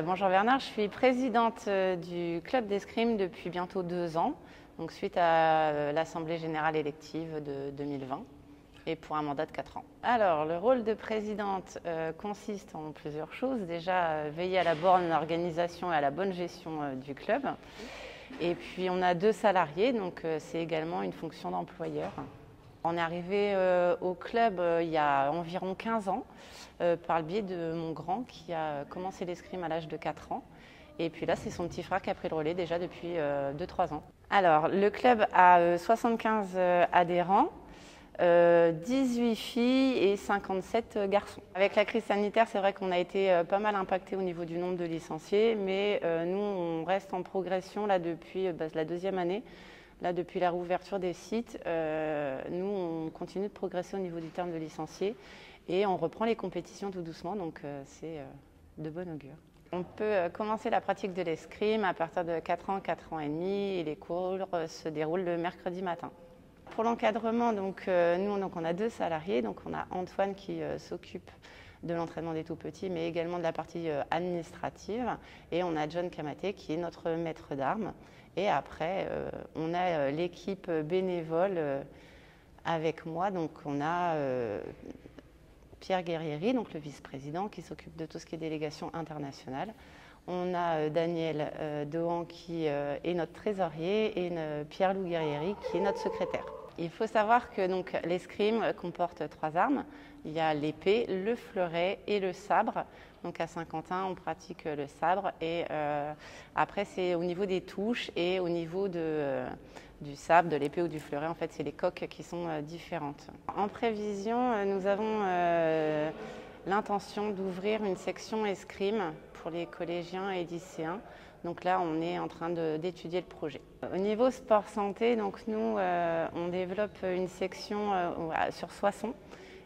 Bonjour Bernard, je suis présidente du club d'escrime depuis bientôt 2 ans, donc suite à l'Assemblée générale élective de 2020 et pour un mandat de 4 ans. Alors, le rôle de présidente consiste en plusieurs choses. Déjà, veiller à la bonne organisation et à la bonne gestion du club. Et puis, on a 2 salariés, donc c'est également une fonction d'employeur. On est arrivé au club il y a environ 15 ans par le biais de mon grand qui a commencé l'escrime à l'âge de 4 ans. Et puis là, c'est son petit frère qui a pris le relais déjà depuis 2-3 ans. Alors, le club a 75 adhérents, 18 filles et 57 garçons. Avec la crise sanitaire, c'est vrai qu'on a été pas mal impacté au niveau du nombre de licenciés, mais nous, on reste en progression là depuis la 2e année. Là, depuis la réouverture des sites, nous, on continue de progresser au niveau du terme de licenciés et on reprend les compétitions tout doucement, donc c'est de bon augure. On peut commencer la pratique de l'escrime à partir de 4 ans, 4 ans et demi et les cours se déroulent le mercredi matin. Pour l'encadrement, nous, on a 2 salariés, donc on a Antoine qui s'occupe de l'entraînement des tout-petits, mais également de la partie administrative. Et on a John Kamaté qui est notre maître d'armes. Et après, on a l'équipe bénévole avec moi. Donc on a Pierre Guerrieri, donc le vice-président, qui s'occupe de tout ce qui est délégation internationale. On a Daniel Dehan qui est notre trésorier et Pierre-Loup Guerrieri qui est notre secrétaire. Il faut savoir que l'escrime comporte 3 armes. Il y a l'épée, le fleuret et le sabre. Donc à Saint-Quentin, on pratique le sabre. Et après, c'est au niveau des touches et au niveau du sabre, de l'épée ou du fleuret. En fait, c'est les coques qui sont différentes. En prévision, nous avons l'intention d'ouvrir une section escrime pour les collégiens et lycéens. Donc là, on est en train d'étudier le projet. Au niveau sport santé, donc nous, on développe une section sur Soissons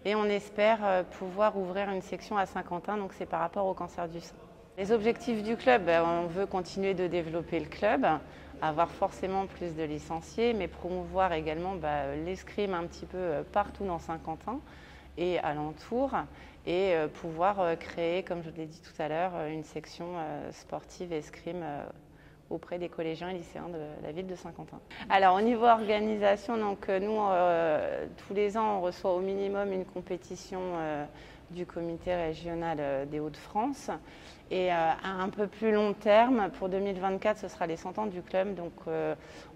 et on espère pouvoir ouvrir une section à Saint-Quentin, donc c'est par rapport au cancer du sein. Les objectifs du club, on veut continuer de développer le club, avoir forcément plus de licenciés, mais promouvoir également l'escrime un petit peu partout dans Saint-Quentin et alentour, et pouvoir créer, comme je l'ai dit tout à l'heure, une section sportive escrime auprès des collégiens et lycéens de la ville de Saint-Quentin. Alors au niveau organisation, nous tous les ans on reçoit au minimum une compétition du comité régional des Hauts-de-France. Et à un peu plus long terme, pour 2024, ce sera les 100 ans du club. Donc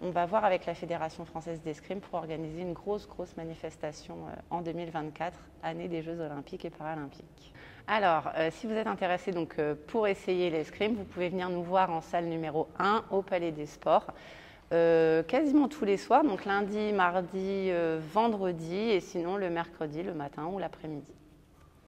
on va voir avec la Fédération française d'escrime pour organiser une grosse manifestation en 2024, année des Jeux olympiques et paralympiques. Alors, si vous êtes intéressé pour essayer l'escrime, vous pouvez venir nous voir en salle numéro 1 au Palais des Sports. Quasiment tous les soirs, donc lundi, mardi, vendredi et sinon le mercredi, le matin ou l'après-midi.